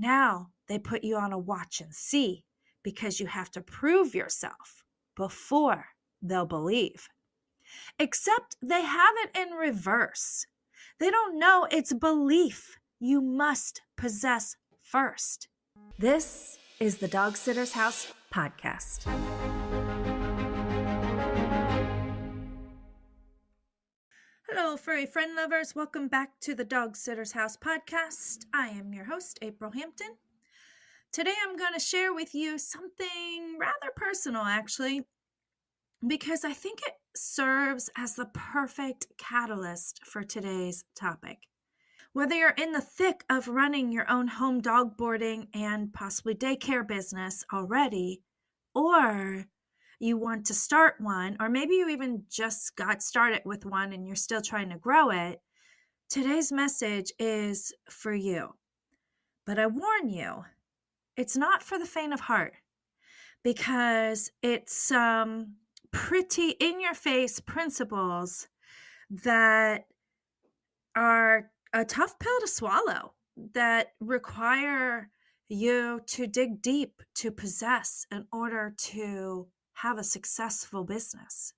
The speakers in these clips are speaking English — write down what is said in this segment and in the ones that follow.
Now they put you on a watch and see because you have to prove yourself before they'll believe. Except they have it in reverse. They don't know it's belief you must possess first. This is the Dog Sitter's House podcast. Hello, furry friend lovers. Welcome back to the Dog Sitter's House podcast. I am your host, April Hampton. Today I'm going to share with you something rather personal, actually, because I think it serves as the perfect catalyst for today's topic. Whether you're in the thick of running your own home dog boarding and possibly daycare business already, or you want to start one, or maybe you even just got started with one and you're still trying to grow it, today's message is for you. But I warn you, it's not for the faint of heart, because it's pretty in-your-face principles that are a tough pill to swallow, that require you to dig deep to possess in order to have a successful business.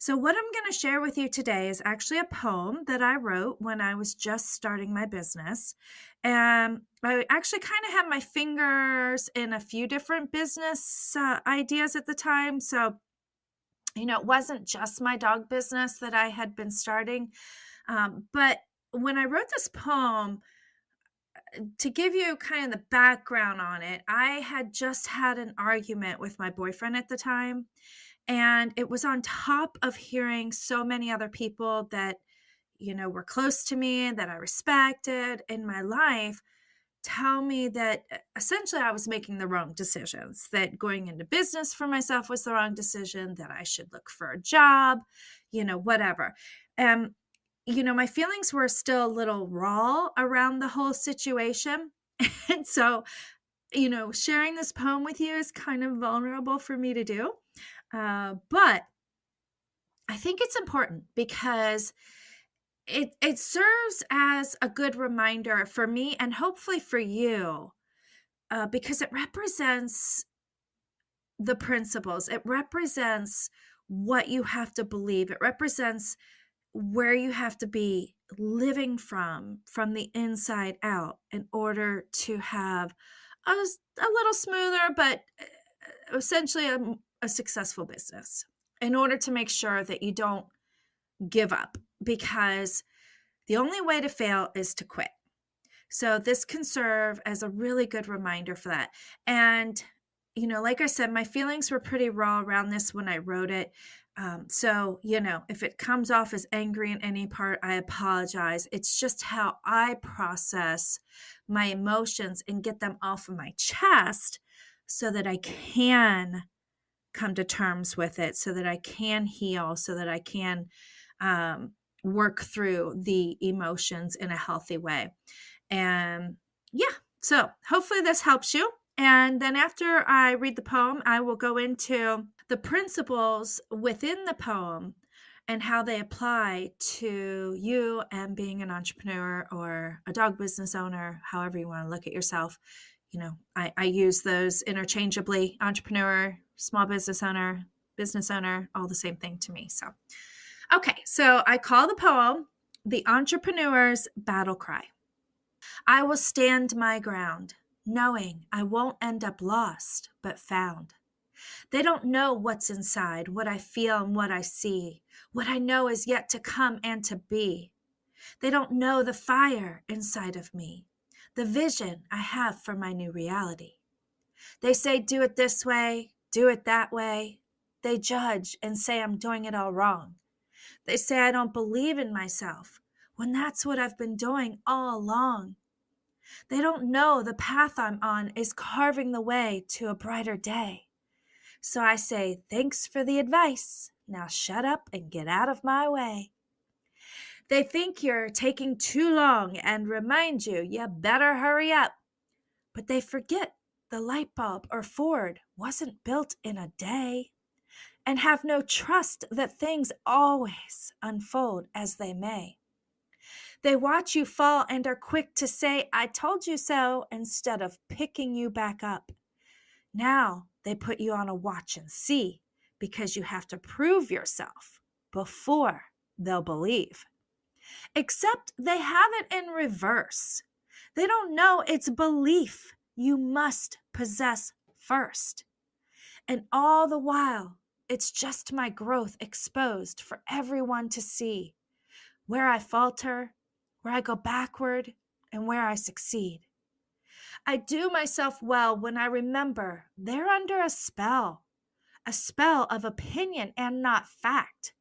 So what I'm going to share with you today is actually a poem that I wrote when I was just starting my business. And I actually kind of had my fingers in a few different business ideas at the time. So, it wasn't just my dog business that I had been starting. But when I wrote this poem, to give you kind of the background on it, I had just had an argument with my boyfriend at the time. And it was on top of hearing so many other people that, were close to me and that I respected in my life tell me that essentially I was making the wrong decisions, that going into business for myself was the wrong decision, that I should look for a job, whatever. My feelings were still a little raw around the whole situation. And so, sharing this poem with you is kind of vulnerable for me to do. But I think it's important because it serves as a good reminder for me and hopefully for you, because it represents the principles. It represents what you have to believe. It represents where you have to be living from the inside out in order to have a little smoother, but essentially a successful business, in order to make sure that you don't give up, because the only way to fail is to quit. So this can serve as a really good reminder for that. And, like I said, my feelings were pretty raw around this when I wrote it. So, if it comes off as angry in any part, I apologize. It's just how I process my emotions and get them off of my chest so that I can come to terms with it, so that I can heal, so that I can work through the emotions in a healthy way. And so hopefully this helps you. And then after I read the poem, I will go into the principles within the poem and how they apply to you and being an entrepreneur or a dog business owner, however you want to look at yourself. I use those interchangeably: entrepreneur, small business owner, all the same thing to me. So, okay, so I call the poem The Entrepreneur's Battle Cry. I will stand my ground, knowing I won't end up lost, but found. They don't know what's inside, what I feel and what I see, what I know is yet to come and to be. They don't know the fire inside of me, the vision I have for my new reality. They say, do it this way, do it that way. They judge and say I'm doing it all wrong. They say I don't believe in myself, when that's what I've been doing all along. They don't know the path I'm on is carving the way to a brighter day. So I say, thanks for the advice. Now shut up and get out of my way. They think you're taking too long and remind you better hurry up. But they forget the light bulb or Ford wasn't built in a day, and have no trust that things always unfold as they may. They watch you fall and are quick to say, "I told you so," instead of picking you back up. Now they put you on a watch and see because you have to prove yourself before they'll believe. Except they have it in reverse. They don't know it's belief you must possess first. And all the while, it's just my growth exposed for everyone to see, where I falter, where I go backward, and where I succeed. I do myself well when I remember they're under a spell of opinion and not fact.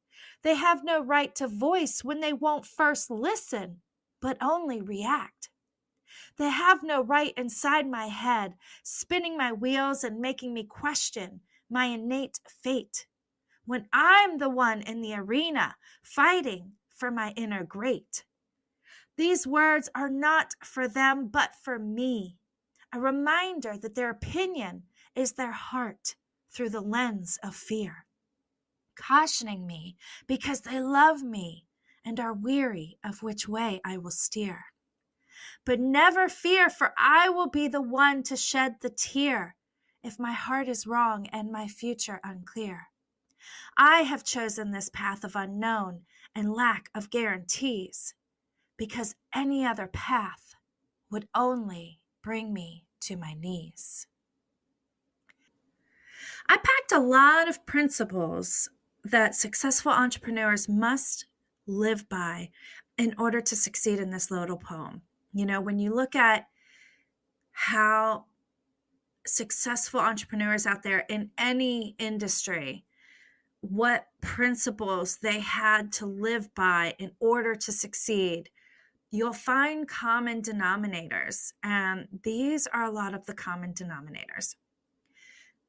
They have no right to voice when they won't first listen, but only react. They have no right inside my head, spinning my wheels and making me question my innate fate, when I'm the one in the arena fighting for my inner great. These words are not for them, but for me, a reminder that their opinion is their heart through the lens of fear, cautioning me because they love me and are weary of which way I will steer. But never fear, for I will be the one to shed the tear if my heart is wrong and my future unclear. I have chosen this path of unknown and lack of guarantees, because any other path would only bring me to my knees. I packed a lot of principles that successful entrepreneurs must live by in order to succeed in this little poem. You know, when you look at how successful entrepreneurs out there in any industry, what principles they had to live by in order to succeed, you'll find common denominators. And these are a lot of the common denominators.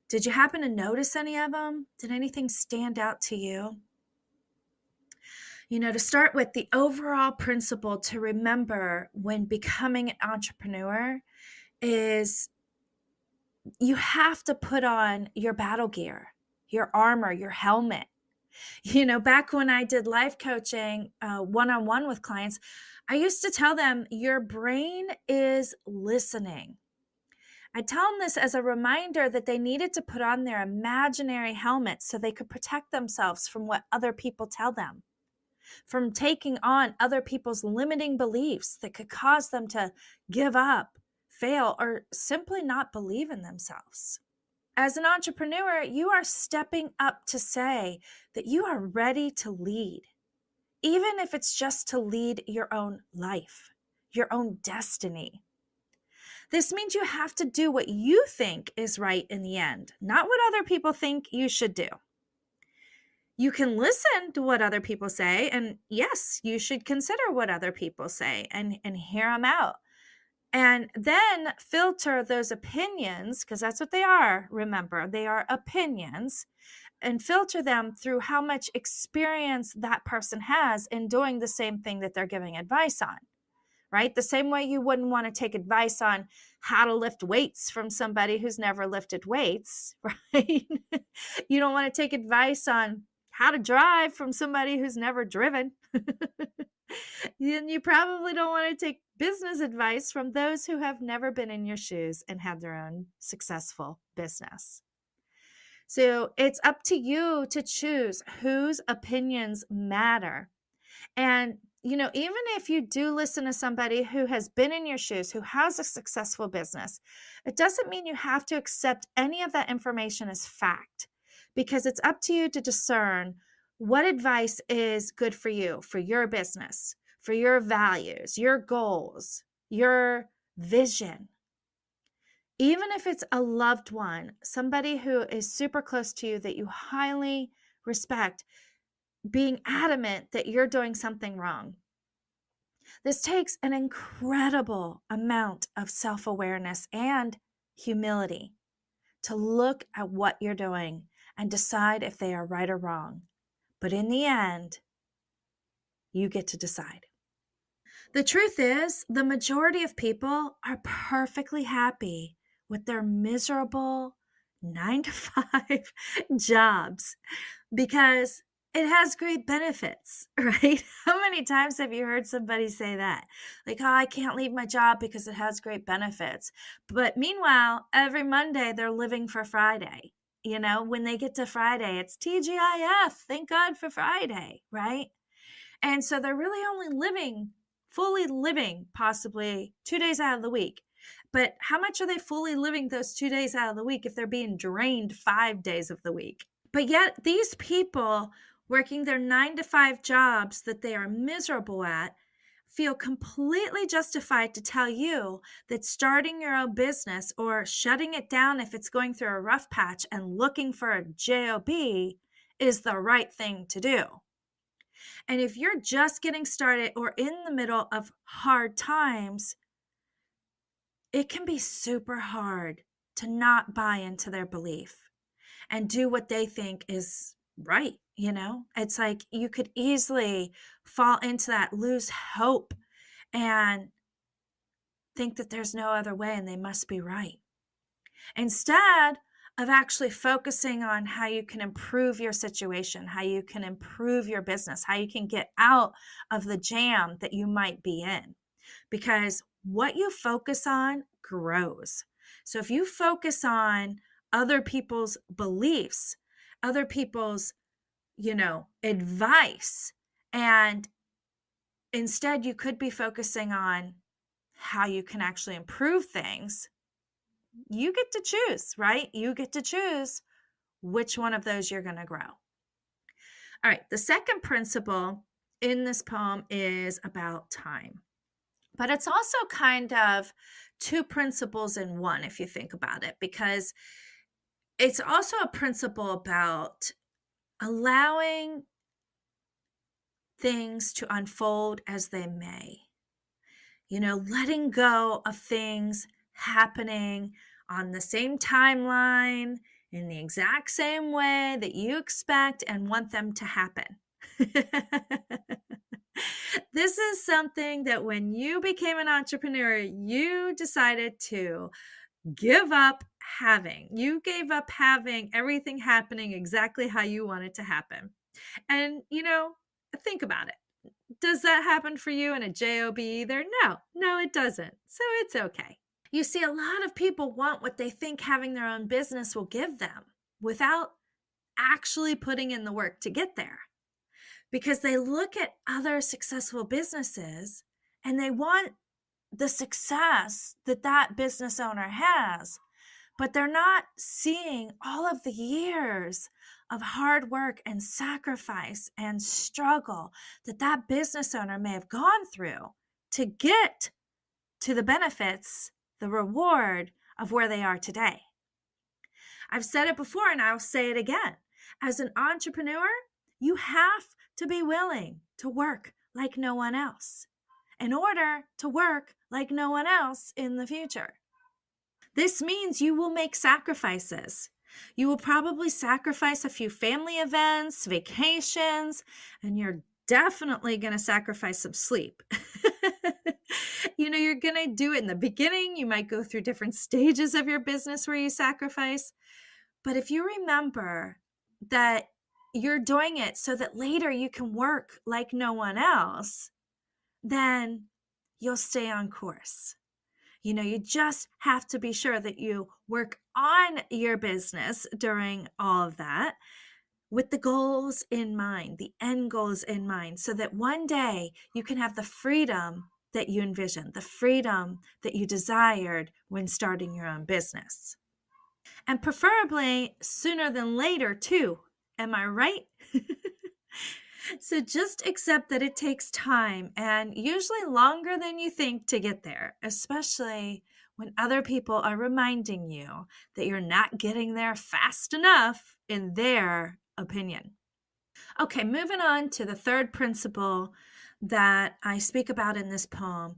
Did you happen to notice any of them? Did anything stand out to you? You know, to start with, the overall principle to remember when becoming an entrepreneur is you have to put on your battle gear, your armor, your helmet. You know, back when I did life coaching one-on-one with clients, I used to tell them your brain is listening. I tell them this as a reminder that they needed to put on their imaginary helmet so they could protect themselves from what other people tell them, from taking on other people's limiting beliefs that could cause them to give up, fail, or simply not believe in themselves. As an entrepreneur, you are stepping up to say that you are ready to lead, even if it's just to lead your own life, your own destiny. This means you have to do what you think is right in the end, not what other people think you should do. You can listen to what other people say, and yes, you should consider what other people say and hear them out. And then filter those opinions, because that's what they are, remember, they are opinions, and filter them through how much experience that person has in doing the same thing that they're giving advice on, right? The same way you wouldn't want to take advice on how to lift weights from somebody who's never lifted weights, right? You don't want to take advice on how to drive from somebody who's never driven. Then you probably don't want to take business advice from those who have never been in your shoes and had their own successful business. So it's up to you to choose whose opinions matter. And, you know, even if you do listen to somebody who has been in your shoes, who has a successful business, it doesn't mean you have to accept any of that information as fact, because it's up to you to discern what advice is good for you, for your business, for your values, your goals, your vision. Even if it's a loved one, somebody who is super close to you that you highly respect, being adamant that you're doing something wrong. This takes an incredible amount of self-awareness and humility to look at what you're doing and decide if they are right or wrong. But in the end, you get to decide. The truth is, the majority of people are perfectly happy with their miserable 9-to-5 jobs, because it has great benefits, right? How many times have you heard somebody say that? Like, oh, I can't leave my job because it has great benefits. But meanwhile, every Monday they're living for Friday. When they get to Friday, it's TGIF. Thank God for Friday, right? And so they're really only fully living, possibly 2 days out of the week. But how much are they fully living those 2 days out of the week if they're being drained 5 days of the week? But yet these people working their 9 to 5 jobs that they are miserable at feel completely justified to tell you that starting your own business or shutting it down if it's going through a rough patch and looking for a job is the right thing to do. And if you're just getting started or in the middle of hard times, it can be super hard to not buy into their belief and do what they think is right. It's like you could easily fall into that, lose hope, and think that there's no other way and they must be right. Instead of actually focusing on how you can improve your situation, how you can improve your business, how you can get out of the jam that you might be in. Because what you focus on grows. So if you focus on other people's beliefs, other people's, advice, and instead you could be focusing on how you can actually improve things, you get to choose, right? You get to choose which one of those you're going to grow. All right, the second principle in this poem is about time. But it's also kind of two principles in one, if you think about it, because it's also a principle about allowing things to unfold as they may. Letting go of things happening on the same timeline, in the exact same way that you expect and want them to happen. This is something that when you became an entrepreneur, you decided to give up having. You gave up having everything happening exactly how you want it to happen. And, think about it. Does that happen for you in a job either? No, it doesn't. So it's okay. You see, a lot of people want what they think having their own business will give them without actually putting in the work to get there. Because they look at other successful businesses and they want the success that that business owner has, but they're not seeing all of the years of hard work and sacrifice and struggle that that business owner may have gone through to get to the benefits, the reward of where they are today. I've said it before and I'll say it again. As an entrepreneur, you have to be willing to work like no one else in order to work like no one else in the future. This means you will make sacrifices. You will probably sacrifice a few family events, vacations, and you're definitely going to sacrifice some sleep. You're going to do it in the beginning. You might go through different stages of your business where you sacrifice. But if you remember that you're doing it so that later you can work like no one else, then you'll stay on course. You just have to be sure that you work on your business during all of that with the goals in mind, the end goals in mind, so that one day you can have the freedom that you envisioned, the freedom that you desired when starting your own business. And preferably sooner than later, too. Am I right? So just accept that it takes time and usually longer than you think to get there, especially when other people are reminding you that you're not getting there fast enough in their opinion. Okay, moving on to the third principle that I speak about in this poem.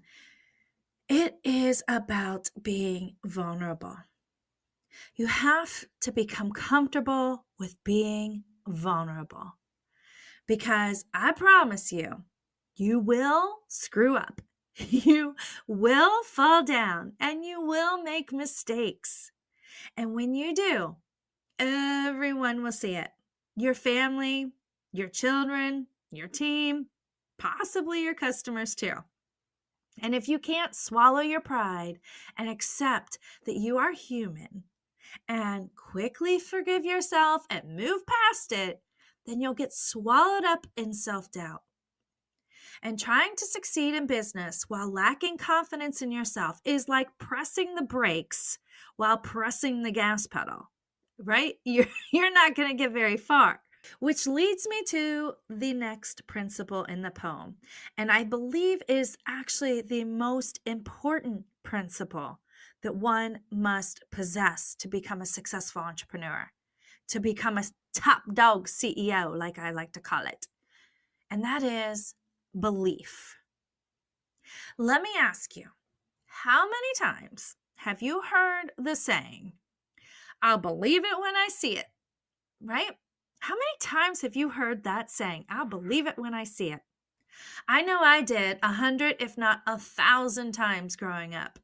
It is about being vulnerable. You have to become comfortable with being vulnerable. Because I promise you, you will screw up. You will fall down and you will make mistakes. And when you do, everyone will see it. Your family, your children, your team, possibly your customers too. And if you can't swallow your pride and accept that you are human and quickly forgive yourself and move past it, then you'll get swallowed up in self-doubt. And trying to succeed in business while lacking confidence in yourself is like pressing the brakes while pressing the gas pedal, right? You're not going to get very far. Which leads me to the next principle in the poem, and I believe is actually the most important principle that one must possess to become a successful entrepreneur, to become a top dog CEO, like I like to call it. And that is belief. Let me ask you, how many times have you heard the saying, "I'll believe it when I see it," right? How many times have you heard that saying, "I'll believe it when I see it"? I know I did 100, if not 1,000 times growing up.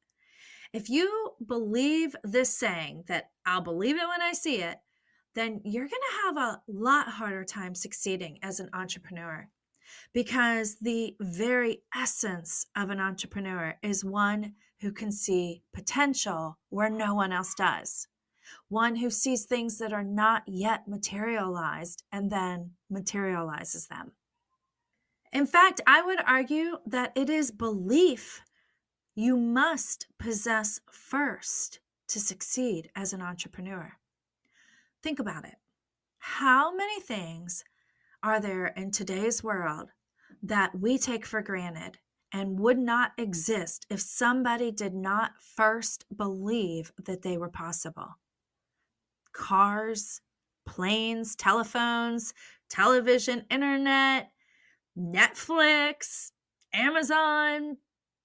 If you believe this saying that "I'll believe it when I see it," then you're going to have a lot harder time succeeding as an entrepreneur, because the very essence of an entrepreneur is one who can see potential where no one else does. One who sees things that are not yet materialized and then materializes them. In fact, I would argue that it is belief you must possess first to succeed as an entrepreneur. Think about it. How many things are there in today's world that we take for granted and would not exist if somebody did not first believe that they were possible? Cars, planes, telephones, television, internet, Netflix, Amazon,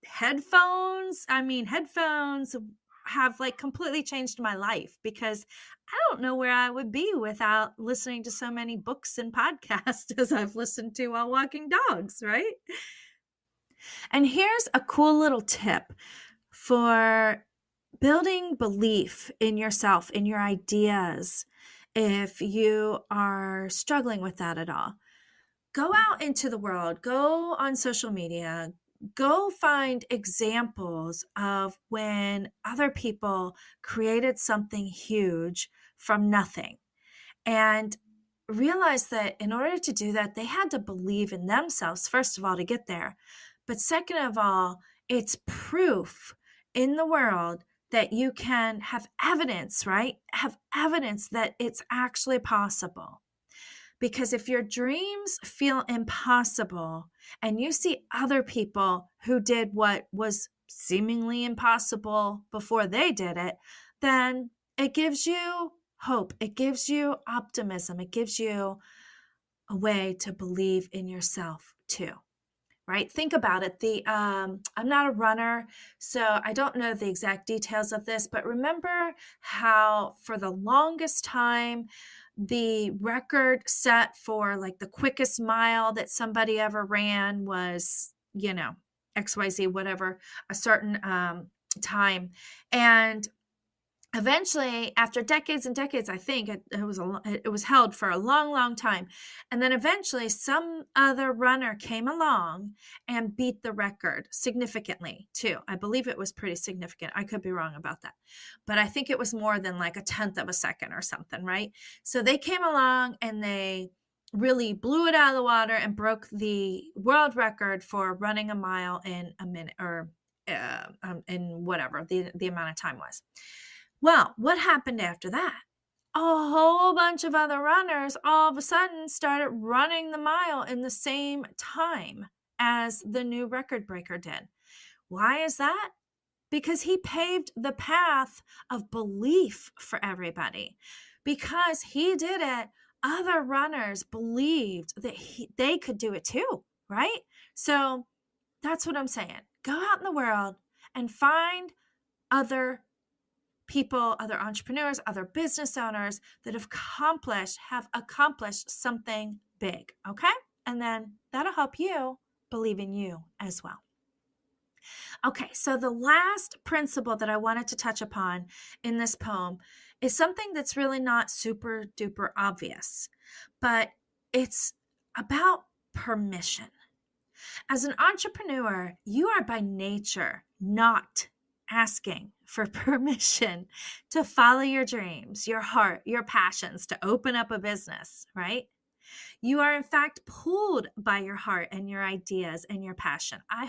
headphones. I mean, headphones have like completely changed my life, because I don't know where I would be without listening to so many books and podcasts as I've listened to while walking dogs, right? And here's a cool little tip for building belief in yourself, in your ideas, if you are struggling with that at all. Go out into the world, go on social media, go find examples of when other people created something huge from nothing, and realize that in order to do that, they had to believe in themselves, first of all, to get there. But second of all, it's proof in the world that you can have evidence, right? Have evidence that it's actually possible. Because if your dreams feel impossible and you see other people who did what was seemingly impossible before they did it, then it gives you hope. It gives you optimism. It gives you a way to believe in yourself too. Right? Think about it. I'm not a runner, so I don't know the exact details of this, but remember how for the longest time, the record set for like the quickest mile that somebody ever ran was, XYZ, whatever, a certain time. And eventually, after decades and decades, I think it was held for a long, long time. And then eventually some other runner came along and beat the record significantly too. I believe it was pretty significant. I could be wrong about that, but I think it was more than like a tenth of a second or something, right? So they came along and they really blew it out of the water and broke the world record for running a mile in a minute, or in whatever the amount of time was. Well, what happened after that? A whole bunch of other runners all of a sudden started running the mile in the same time as the new record breaker did. Why is that? Because he paved the path of belief for everybody. Because he did it, other runners believed that they could do it too, right? So that's what I'm saying. Go out in the world and find other people, other entrepreneurs, other business owners that have accomplished something big, okay? And then that'll help you believe in you as well. Okay, so the last principle that I wanted to touch upon in this poem is something that's really not super duper obvious, but it's about permission. As an entrepreneur, you are by nature not asking for permission to follow your dreams, your heart, your passions, to open up a business, right? You are in fact pulled by your heart and your ideas and your passion. I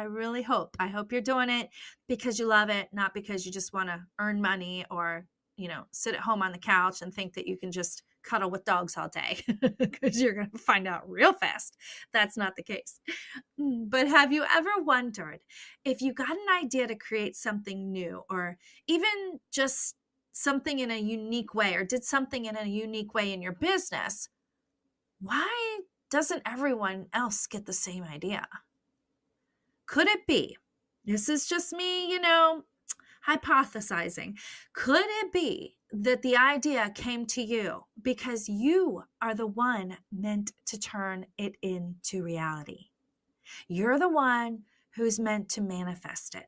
really hope you're doing it because you love it, not because you just want to earn money or, sit at home on the couch and think that you can just cuddle with dogs all day, because you're going to find out real fast that's not the case. But have you ever wondered if you got an idea to create something new, or even just something in a unique way, or did something in a unique way in your business? Why doesn't everyone else get the same idea? Could it be, this is just me, hypothesizing, could it be that the idea came to you because you are the one meant to turn it into reality? You're the one who's meant to manifest it.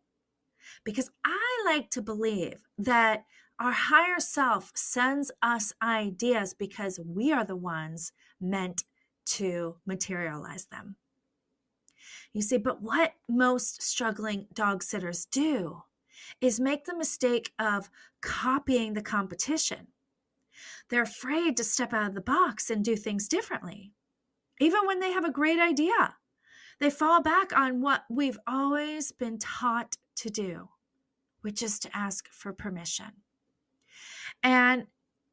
Because I like to believe that our higher self sends us ideas because we are the ones meant to materialize them. You see, but what most struggling dog sitters do is make the mistake of copying the competition. They're afraid to step out of the box and do things differently, even when they have a great idea. They fall back on what we've always been taught to do, which is to ask for permission. And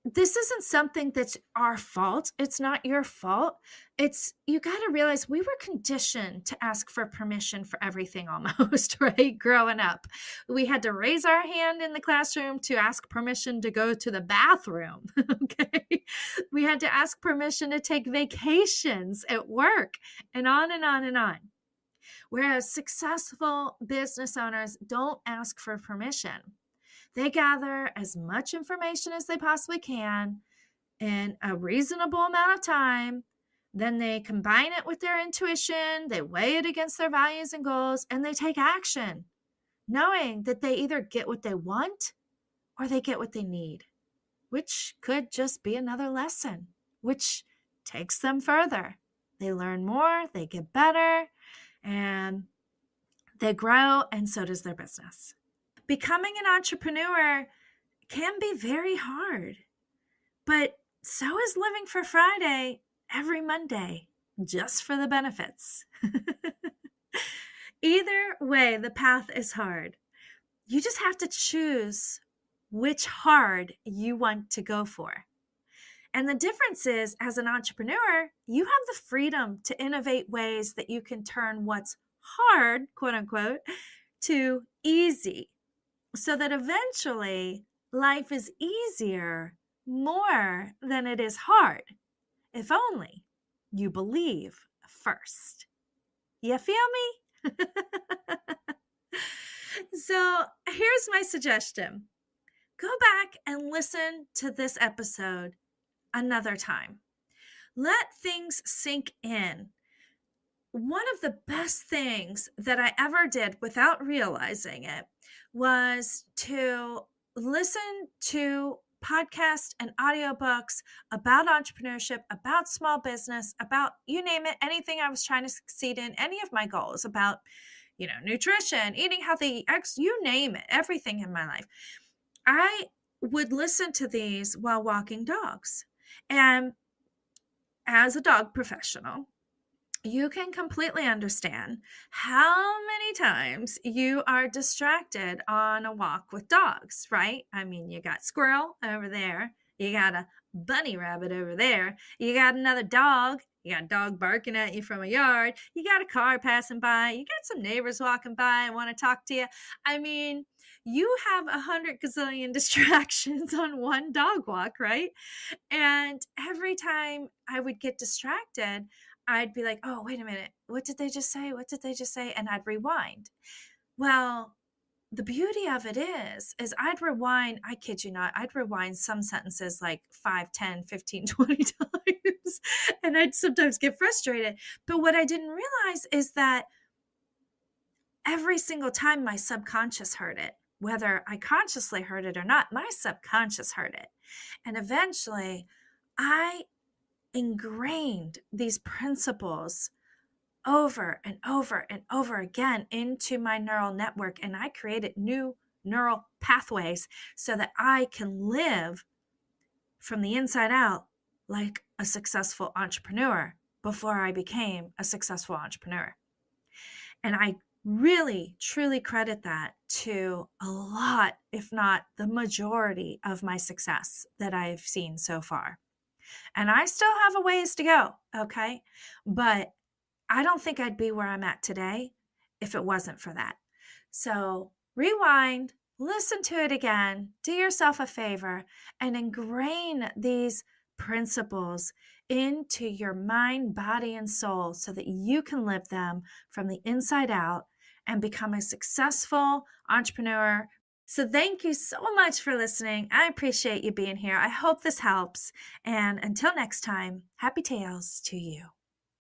this isn't something that's our fault. It's not your fault. You got to realize we were conditioned to ask for permission for everything almost, right? Growing up, we had to raise our hand in the classroom to ask permission to go to the bathroom. Okay. We had to ask permission to take vacations at work, and on and on and on. Whereas successful business owners don't ask for permission. They gather as much information as they possibly can in a reasonable amount of time. Then they combine it with their intuition, they weigh it against their values and goals, and they take action, knowing that they either get what they want or they get what they need, which could just be another lesson, which takes them further. They learn more, they get better, and they grow, and so does their business. Becoming an entrepreneur can be very hard, but so is living for Friday every Monday, just for the benefits. Either way, the path is hard. You just have to choose which hard you want to go for. And the difference is, as an entrepreneur, you have the freedom to innovate ways that you can turn what's hard, quote unquote, to easy, so that eventually life is easier more than it is hard, if only you believe first. You feel me? So here's my suggestion. Go back and listen to this episode another time. Let things sink in. One of the best things that I ever did without realizing it was to listen to podcasts and audiobooks about entrepreneurship, about small business, about, you name it, anything I was trying to succeed in, any of my goals, about, nutrition, eating healthy, you name it, everything in my life. I would listen to these while walking dogs. And as a dog professional, you can completely understand how many times you are distracted on a walk with dogs, right? I mean, you got squirrel over there, you got a bunny rabbit over there, you got another dog, you got a dog barking at you from a yard, you got a car passing by, you got some neighbors walking by and want to talk to you. I mean, you have 100 gazillion distractions on one dog walk, right? And every time I would get distracted, I'd be like, oh, wait a minute. What did they just say? What did they just say? And I'd rewind. Well, the beauty of it is I'd rewind, I kid you not, I'd rewind some sentences like 5, 10, 15, 20 times. And I'd sometimes get frustrated. But what I didn't realize is that every single time my subconscious heard it, whether I consciously heard it or not, my subconscious heard it. And eventually I ingrained these principles over and over and over again into my neural network. And I created new neural pathways so that I can live from the inside out like a successful entrepreneur before I became a successful entrepreneur. And I really, truly credit that to a lot, if not the majority of my success that I've seen so far. And I still have a ways to go, okay? But I don't think I'd be where I'm at today if it wasn't for that. So rewind, listen to it again, do yourself a favor, and ingrain these principles into your mind, body, and soul so that you can live them from the inside out and become a successful entrepreneur. So thank you so much for listening. I appreciate you being here. I hope this helps. And until next time, happy tales to you.